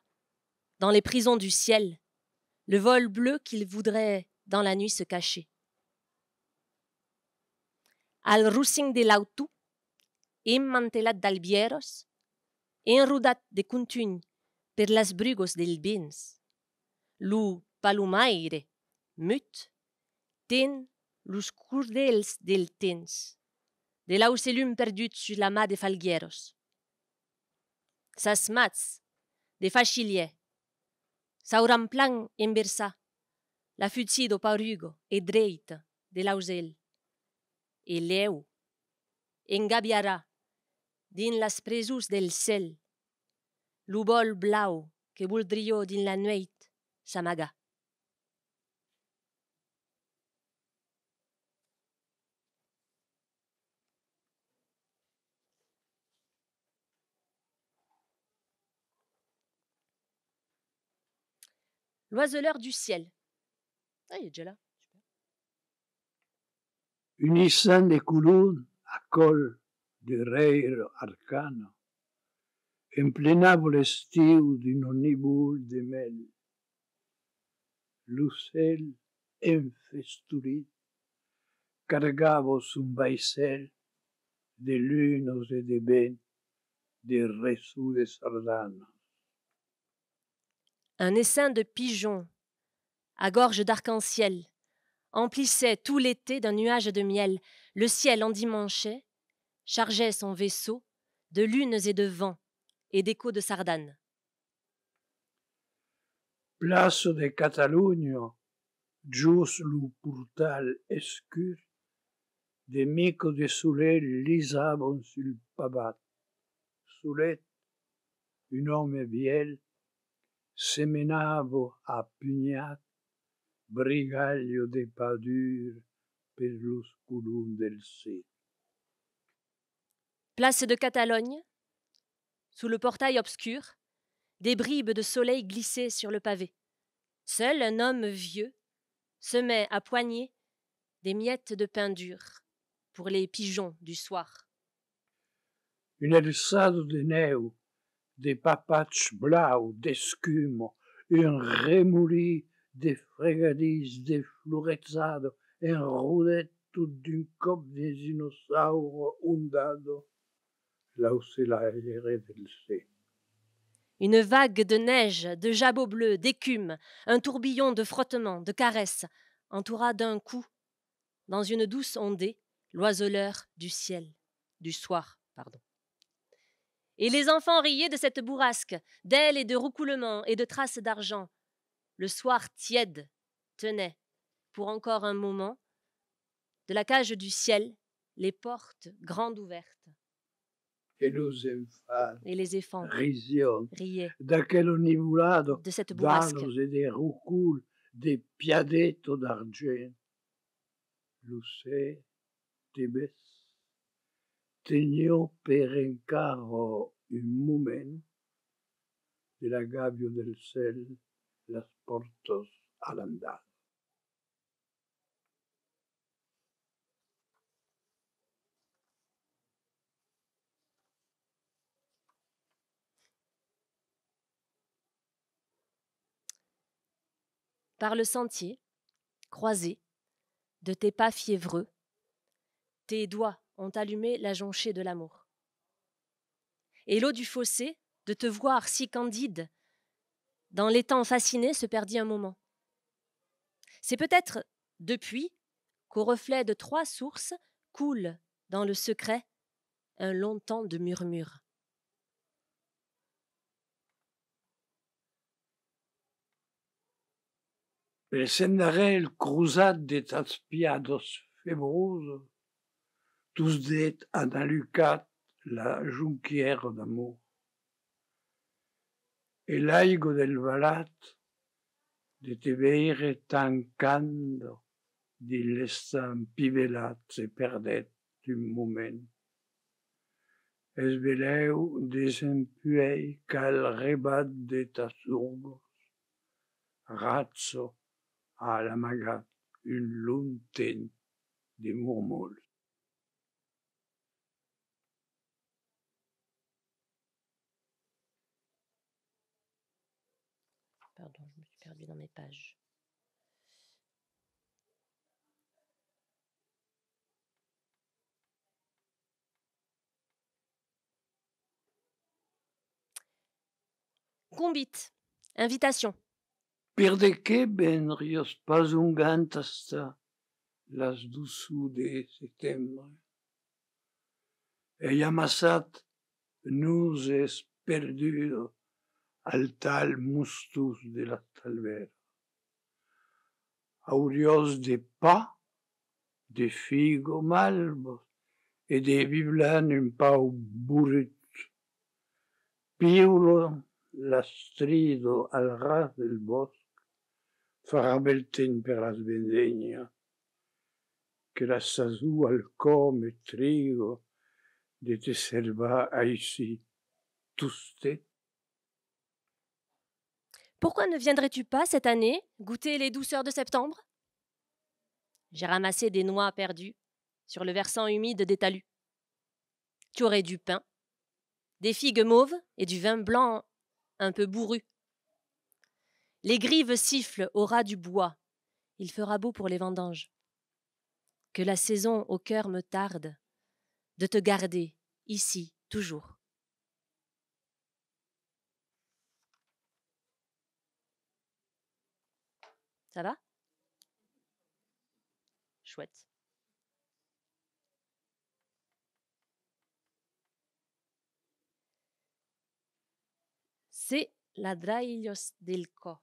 dans les prisons du ciel, le vol bleu qu'il voudrait dans la nuit se cacher. Al russing de l'auto, immantelat d'albieros, enrudat de contuny per las brugos del vins, lo palumaire, mut, ten los cordels del temps, de l'aucelum perdut sur la mà de falgueros. Sas mats, de fachilier, s'auran plan enversar, la futsido paurugo e dreita de l'ausel, e l'eu engabiarà din las presus del cel, lo bol blau que voldrió din la nuit s'amagar. L'oiseleur du ciel. Ah, il est déjà là. Unissant les colons à col de reire arcana, emplenavo l'estiu d'un nivol de mel. L'ocell enfesturit cargavo son vaisselle de lunes et de vents, de ressous de sardanes. Un essaim de pigeons, à gorge d'arc-en-ciel, emplissait tout l'été d'un nuage de miel. Le ciel endimanchait, chargeait son vaisseau de lunes et de vents et d'échos de sardanes. Place de Catalunya, jus lo portal escur, de mico de soleil lisaven sul pavat. Solet, un homme viel, semenavo a pugnat, brigaglio de pas dur per los colons del ciel. Place de Catalogne, sous le portail obscur, des bribes de soleil glissaient sur le pavé. Seul un homme vieux semait à poignées des miettes de pain dur pour les pigeons du soir. Un alçado de neu, de papatx blau, d'escumo, un remolí de fregadís de floretzado, un rodet d'un cop de dinosaure ondado, l'aucellaiere del ciel. Une vague de neige, de jabots bleus, d'écume, un tourbillon de frottements, de caresses, entoura d'un coup, dans une douce ondée, l'oiseleur du ciel, du soir, pardon. Et les enfants riaient de cette bourrasque, d'ailes et de roucoulements et de traces d'argent. Le soir tiède tenait, pour encore un moment, de la cage du ciel, les portes grandes ouvertes. Et les enfants riaient d'aquel nivolado de cette bourrasque. d'annos et de roucoul, de piadetto d'argent. L'ocell tebes tenió per encara un moment de l'agavio del cel, las portos al andar. Par le sentier, croisé, de tes pas fiévreux, tes doigts ont allumé la jonchée de l'amour. Et l'eau du fossé, de te voir si candide, dans l'étang fasciné se perdit un moment. C'est peut-être depuis qu'au reflet de 3 sources coule dans le secret un long temps de murmure. El sendarel cruzat d'etats piados febrosos, tous det han alucat la junquière d'amour. E l'aigo del valat de te veire tancando di l'estampivelat se perdet un moment. Es veleu desempuei cal rebat d'etats urbos, razzo a l'amagat un lunten de murmuls. Pardon, je me suis perdue dans mes pages. Convite, invitation. Per de què benrios pas ungant hasta las dusu de setembre? E amassat nus es perdudo al tal mustus de la talvera. Aurios de pa, de figo malvos, e de biblan un pau burut. Piulo lastrido al ras del bosc, farà bel temps per las vendegna, que la sazù al come trigo de te serva aici tuste. Pourquoi ne viendrais-tu pas cette année goûter les douceurs de septembre? J'ai ramassé des noix perdues sur le versant humide des talus. Tu aurais du pain, des figues mauves et du vin blanc un peu bourru. Les grives sifflent au ras du bois. Il fera beau pour les vendanges. Que la saison au cœur me tarde de te garder ici toujours. Ça va? Chouette. C'est Ladraillos del Co.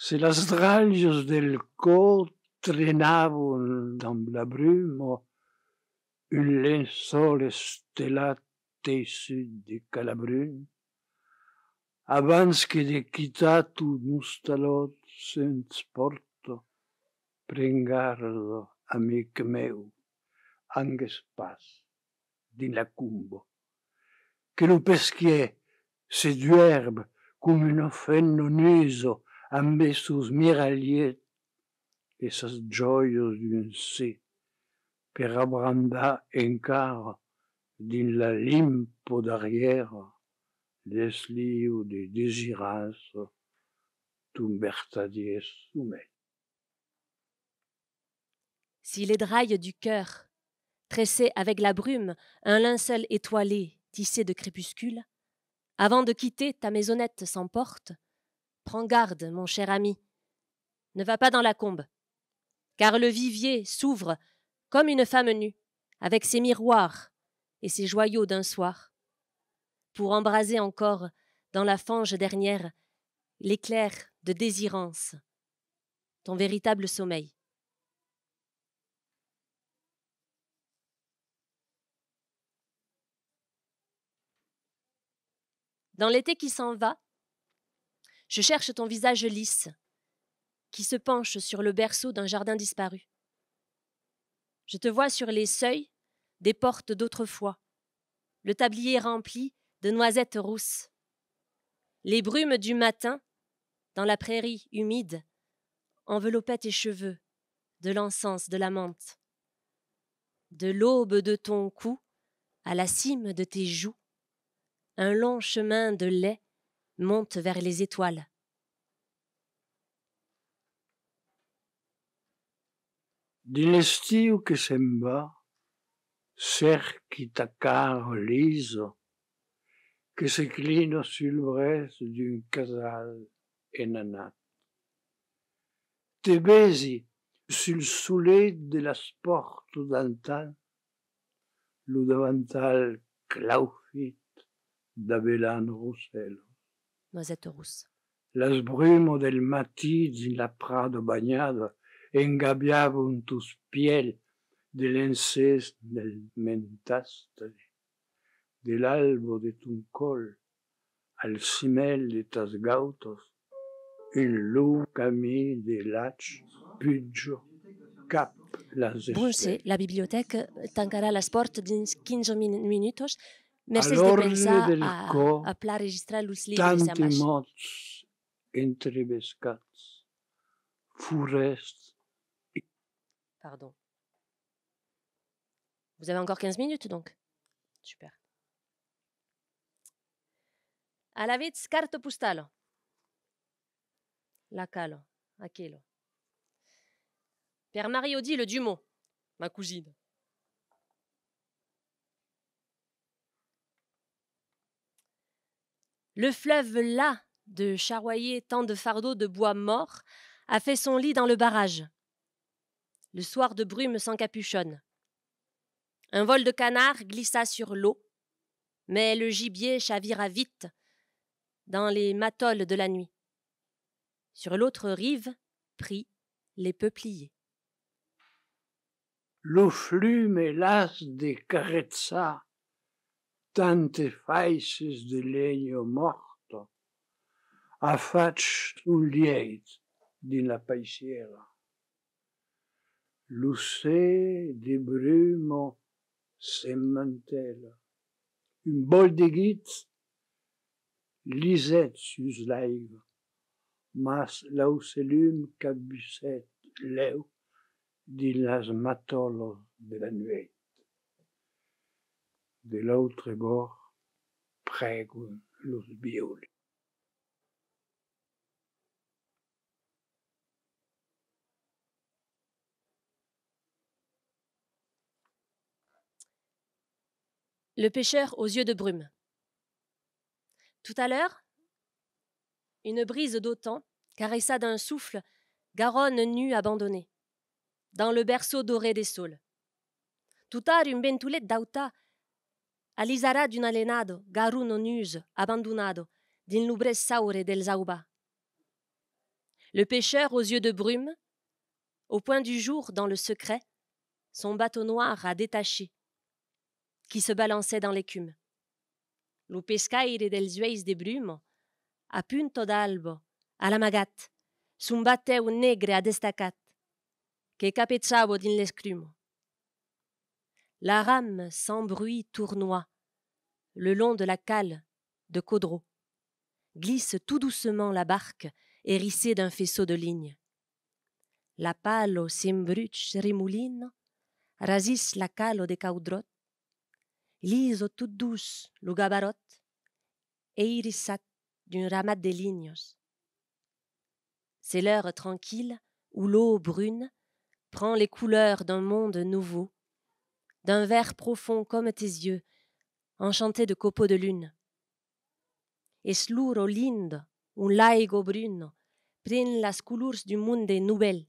Se las draglios del co trenavon dans la brume, un lençol estelat tessu de calabrune, abans que de quitatu mustalot sens porto, prengardo, amic meu, angues pas, din la cumbo, que lo pesquier se duerbe cum un fenno nuso, amb sus miralliet e sas gioios d'un sé, per abrandar encara din la limpo d'arrière les lius de désirance d'un bertadier soumet. Si les drailles du cœur tressaient avec la brume un linceul étoilé tissé de crépuscule, avant de quitter ta maisonnette sans porte, prends garde, mon cher ami, ne va pas dans la combe, car le vivier s'ouvre comme une femme nue, avec ses miroirs et ses joyaux d'un soir, pour embraser encore dans la fange dernière l'éclair de désirance, ton véritable sommeil. Dans l'été qui s'en va, je cherche ton visage lisse, qui se penche sur le berceau d'un jardin disparu. Je te vois sur les seuils des portes d'autrefois, le tablier rempli de noisettes rousses. Les brumes du matin, dans la prairie humide, enveloppaient tes cheveux, de l'encens, de la menthe. De l'aube de ton cou à la cime de tes joues, un long chemin de lait monte vers les étoiles. Dell'estiu che se'n va, cerchi ta cara liso, che si clina sul brezzo d'un casal inanat. Te besi sul solet della sporto d'antan, lo davantal claufit d'Avellan Rosselló. Noisettes rousses. Las brumo del matí din la prado bagnada engabbiavano tus piel dell'ensés del mentastri, dell'albo de ton col, al cimel de tas gautos, un long camí de lach, puggio, cap las Bon, c'est estrelles. la bibliothèque tancarà les portes dins 15 minutos. Merci de All'ordine pensar del co, a pla registrar los llibres. tanti mots entrebescats, forest. Pardon. Vous avez encore 15 minutes, donc. Super. Alaveți carte postală. La calo, aquello. Père Marie-Audie Le Dumont, ma cousine. Le fleuve las de charroyer tant de fardeaux de bois mort a fait son lit dans le barrage. Le soir de brume s'encapuchonne. Un vol de canards glissa sur l'eau, mais le gibier chavira vite dans les matoles de la nuit. Sur l'autre rive, prit les peupliers. Lo flume las de carezza tante faixes de legno morto, a faig un liet din la paissiera. L'ossè de brumo s'emmantela. Un bol de guits liset sus l'aiva, mas l'aucelum cabusset leu din las matolos de la nuit. De l'autre bord, pregun los violi. Le pêcheur aux yeux de brume. Tout à l'heure, une brise d'automne caressa d'un souffle Garonne nue abandonnée, dans le berceau doré des saules. Tout tard, un ventulet d'auta alisara d'un alenado, Garuno nus, abandonado, din l'ubres saure del zauba. Le pêcheur aux yeux de brume, au point du jour, dans le secret, son bateau noir a détaché, qui se balançait dans l'écume. Lo pescaire dels ueis de brume, a punto d'albo, a l'amagat, son bateu negre a destacat, que capezzavo din l'escrume. La rame sans bruit tournoie, le long de la cale de Caudreau. Glisse tout doucement la barque hérissée d'un faisceau de lignes. La palo sembruch rimouline, rasis la calo de caudrot, liso tout douce lo gabarot, et irissat d'une ramade de lignos. C'est l'heure tranquille où l'eau brune prend les couleurs d'un monde nouveau, d'un vert profond comme tes yeux, enchantés de copeaux de lune. Es l'uro lindo, un laigo bruno, pren las couleurs du monde nouvelle,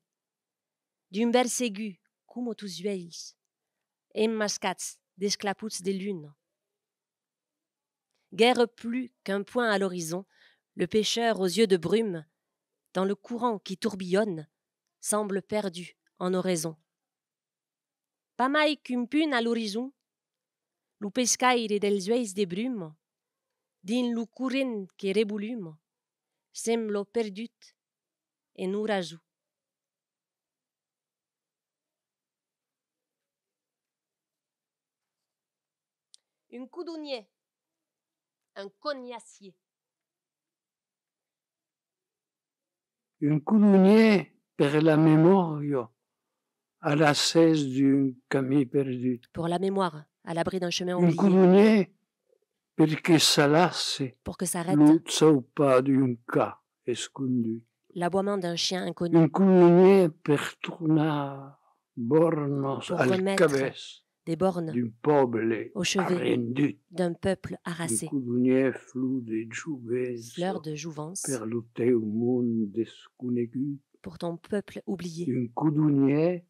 d'un vers aigu, como tus uells, emmascats d'esclaputs de lune. Guère plus qu'un point à l'horizon, le pêcheur aux yeux de brume, dans le courant qui tourbillonne, semble perdu en oraison. Pas mai qu'un punt à l'horizon, lo pescaire dels ueis de brume, din lo corrent que rebolume, semblo perdut en orazu. Un codonnier Un cognacier. Un cudugnier per la memoria alla cesse d'un cammin perdu. Pour la mémoire, à l'abri d'un chemin Un oublié. cudugnier perché salasse Pour que s'arrête lo zaupa d'un ca escondu. l'aboiement d'un chien inconnu. Un cudugnier per tornar bornos Pour al remettre cabès des bornes d'un poble au chevet arrendut. d'un peuple Un harassé. cudugnier flou de jovens Fleur de jouvence per lo teu món desconegut. pour ton peuple oublié. Un cudugnier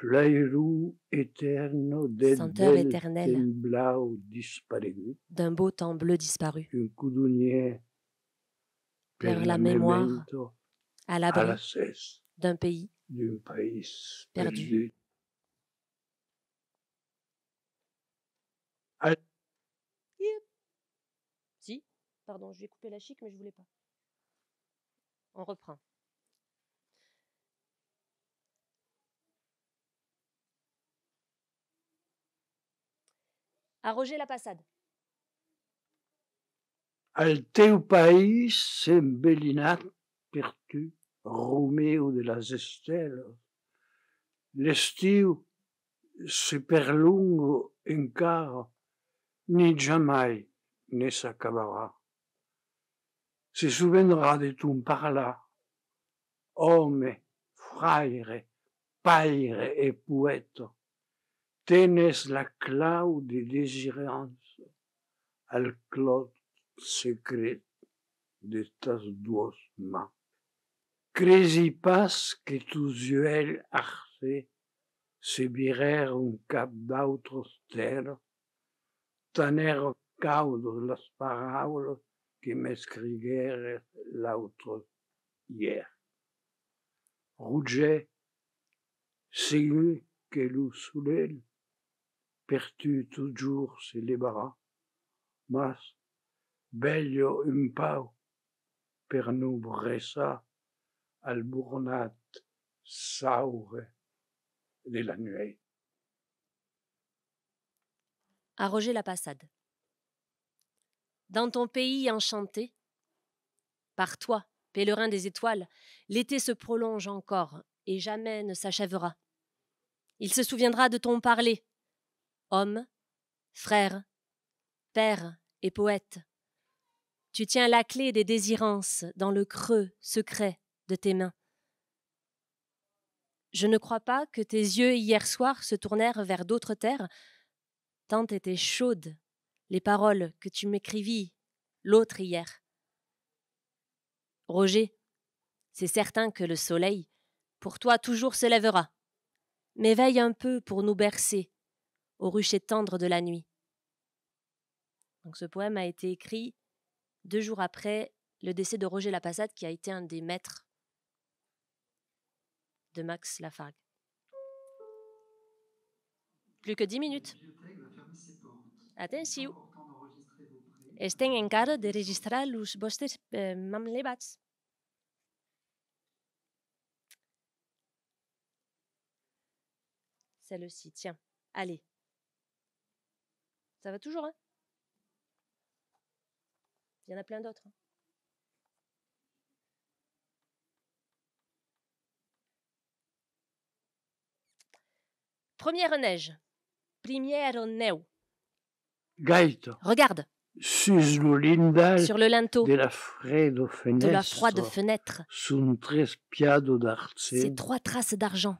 flairou eterno Senteur del éternelle temps blau disparegut. d'un beau temps bleu disparu. Un cudugnier per Vers la mémoire, memento à alla l'abri cesse d'un pays d'un país perdu. perdu. Si, pardon, je vais couper la chic, mais je voulais pas. On reprend. À Roger la Passade. Al teu país s'embellinat per tu, Romeo de las esteles. L'estiu se perlungo encara, ni jamais ne s'acabarà. Se souviendra de ton parlar, homme, frère, paire et poète. Tenes la clau de désirance al clot secret de tas dues mans. Cresi pas que tus yeux arcés se virèrent un cap d'autres terres, tanèrent caudes les paraules que m'escriguèrent l'autre hier. Roger, segur que le soleil per tu toujours se levara, mas bello un pau per nous bressa al bournat saure de la nuit. À Roger la Passade. Dans ton pays enchanté, par toi, pèlerin des étoiles, l'été se prolonge encore et jamais ne s'achèvera. Il se souviendra de ton parler, homme, frère, père et poète. Tu tiens la clé des désirances dans le creux secret de tes mains. Je ne crois pas que tes yeux hier soir se tournèrent vers d'autres terres, tant étaient chaudes les paroles que tu m'écrivis l'autre hier. Roger, c'est certain que le soleil, pour toi, toujours se lèvera, mais veille un peu pour nous bercer au rucher tendre de la nuit. Donc ce poème a été écrit 2 jours après le décès de Roger la Passade, qui a été un des maîtres de Max Lafargue. Plus que 10 minutes. Atenció. Estem encara de registrar els vostres mamlebats. Celle-ci, tiens, allez. Ça va toujours, hein? Il y en a plein d'autres. Hein. Première neige. Primero neu. Gaita, Regarde, sus lo lindal sur le linteau de la freddo de la froide fenestra, fenêtre, sun tres piado ces d'arcen. 3 traces d'argent.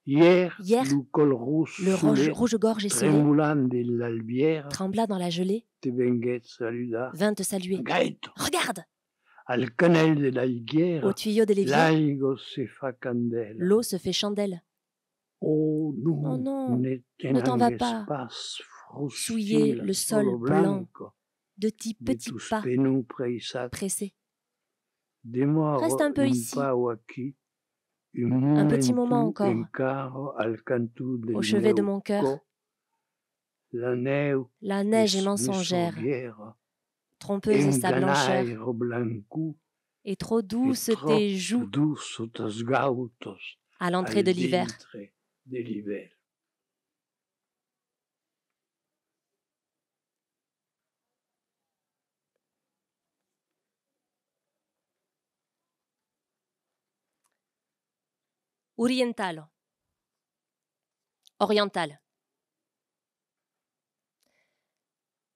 Hier, Hier, le col rouge Le soleil, rouge-gorge esselé, tremulant de l'albière, trembla dans la gelée, te venguet saluda. vint te saluer. Gaita, Regarde, al canal de la higuera, au tuyau de l'évier, l'aigo se fa candela. l'eau se fait chandelle. Oh non, Oh non, ne t'en vas tenangues pas frustir souiller le sol solo blanc blanco de tes de petits tus pas penus preisat. pressés. Demora Reste un peu ici. pau aquí, Un petit moment encore, encaro al cantu del au chevet de meu mon cœur. cor. La neu La neige est es mensongère, mensonnière, trompeuse est sa blancheur, enganaire blancu, et trop douces et trop tes joues douce tes gautos à l'entrée al de l'hiver. dintre de l'hiver. orientalo, oriental.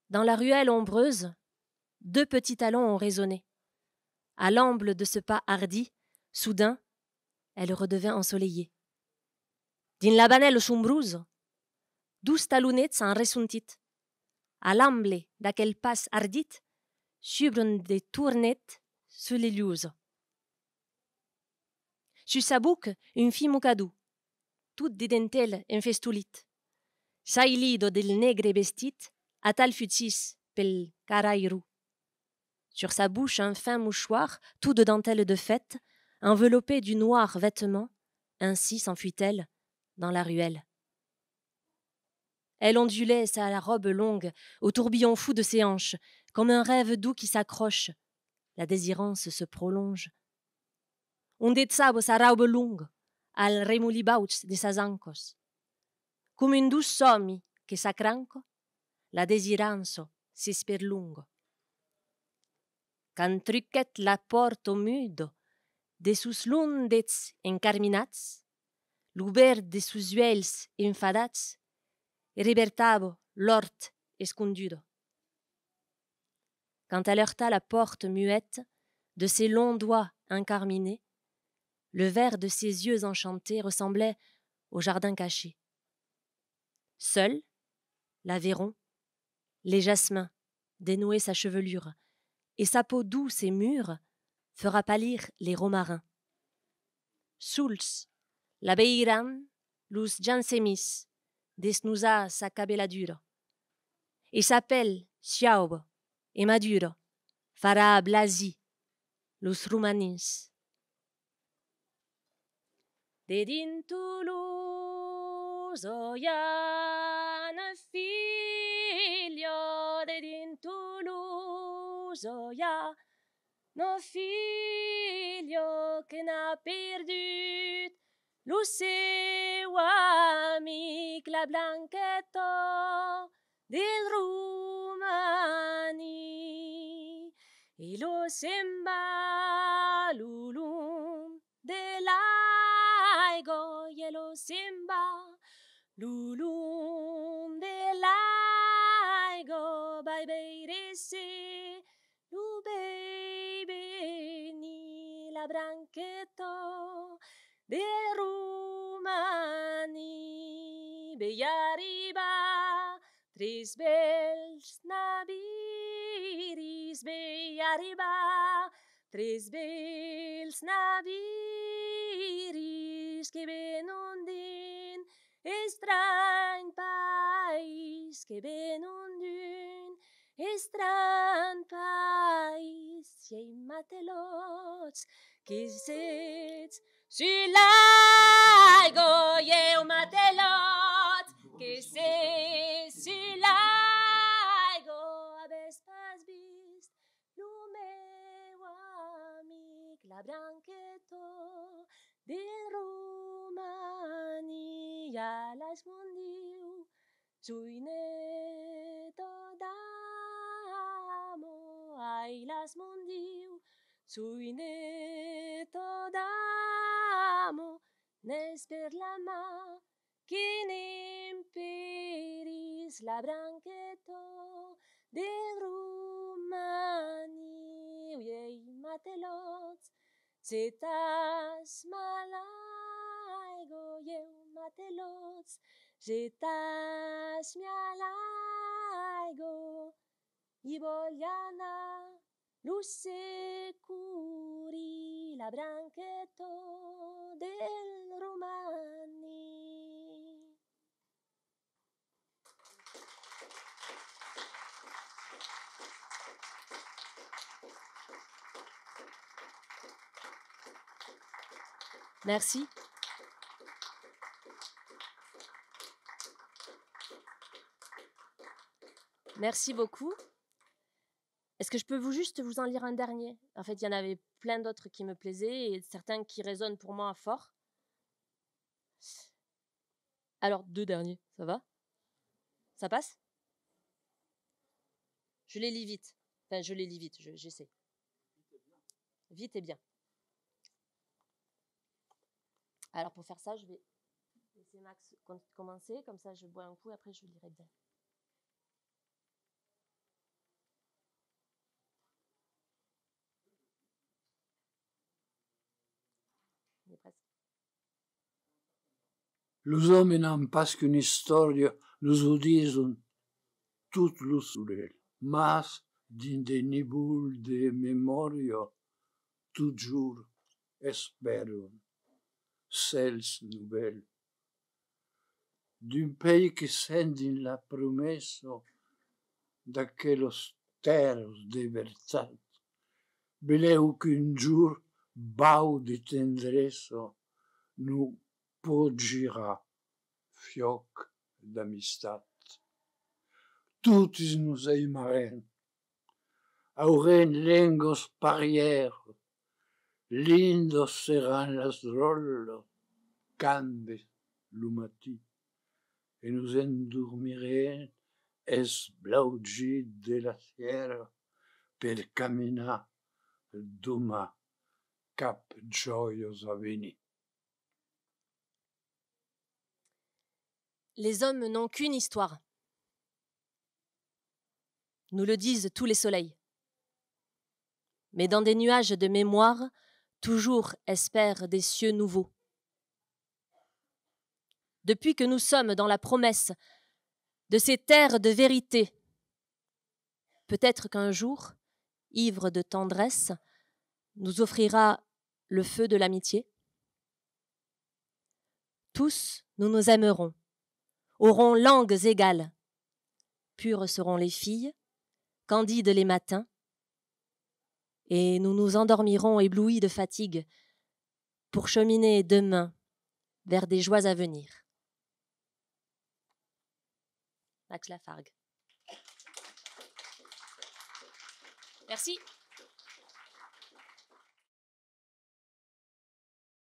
Dans la ruelle ombreuse, 2 petits talons ont résonné. À l'amble de ce pas hardi, soudain, elle redevint ensoleillée. Din la banelle sombrouse, 12 talonnets s'en ressentit. À l'amble d'aquel pas ardit, subren des tournettes sur les liuses. Sur sa boucle, une fille mocadou, toute de dentelles infestulit. Sailido del negre vestit, a tal futis pel carairu. Sur sa bouche, un fin mouchoir, tout de dentelle de fête, enveloppé du noir vêtement, ainsi s'enfuit-elle dans la ruelle. Elle ondulait sa robe longue au tourbillon fou de ses hanches, comme un rêve doux qui s'accroche. La désirance se prolonge. Ondezzavo sa robe longue al remolibauch de ses ancos. Comme une douce sommi che s'accranco, la desiranzo si sperlungo. Quand truquet la porte au mudo, de sus lundets encarminats, l'uber de sus uels enfadats, ribertavo l'ort escondudo. Quand elle heurta la porte muette de ses longs doigts incarminés, le vert de ses yeux enchantés ressemblait au jardin caché. Seul, l'Aveyron, les jasmins dénouaient sa chevelure, et sa peau douce et mûre fera pâlir les romarins. Suls, la beiran, lus jansemis, desnusa sa cabeladura, et s'appelle Chiaubo et Maduro, farà blasi, los rumanins. Dedin Toulouse, un figlio, dedin Toulouse, no figlio che n'ha perdut lo seu amic la Blanchetto del Rumani e lo semba lulum dell'aigo e lo semba lulum dell'aigo by beirese lu beni la Blanchetto del Rumani beiariba tres bels naviris beiariba tres bels naviris que venen d'un estrany país que venen d'un estrany país i matelots que sets sur l'aigua i matelots que sets sur l'aigua habes pas vist lo meu amic la Blanchetto del Rumani a las mondiu Suineto d'amo ai las mondiu Suineto d'amo nes per la mà che n'imperis la Blanchetto del Rumani uiei matelots zetas malaigo eu matelots zetas mialaigo i vogliana lo securi la Blanchetto del Rumani. Merci. Merci beaucoup. Est-ce que je peux juste vous en lire un dernier? En fait, il y en avait plein d'autres qui me plaisaient et certains qui résonnent pour moi fort. Alors, 2 derniers, ça va? Ça passe? Je les lis vite. Enfin, je les lis vite, j'essaie. Vite et bien. Alors pour faire ça, je vais laisser Max commencer, comme ça je bois un coup, après je lirai bien. On est presque. Los hommes n'ont pas qu'une histoire, nous disent tout le soleil, mas dans des nibules de mémoire, toujours espèrent celles nouvelles. D'un pays qui sent dans la promesse d'aquellos terres de veritat, veleu qu'un jour, bau de tendresa, nous podgira fioc d'amistat. Tots nos aimarem, auren lengos parières, lindos seran las roles, candes lo matí, et nous endormirem esblaugits de la sierra per caminar demà cap joyeux avenir. Les hommes n'ont qu'une histoire. Nous le disent tous les soleils. Mais dans des nuages de mémoire, toujours espèrent des cieux nouveaux. Depuis que nous sommes dans la promesse de ces terres de vérité, peut-être qu'un jour, ivre de tendresse, nous offrira le feu de l'amitié. Tous, nous nous aimerons, auront langues égales. Pures seront les filles, candides les matins, et nous nous endormirons éblouis de fatigue pour cheminer demain vers des joies à venir. Max Lafargue. Merci.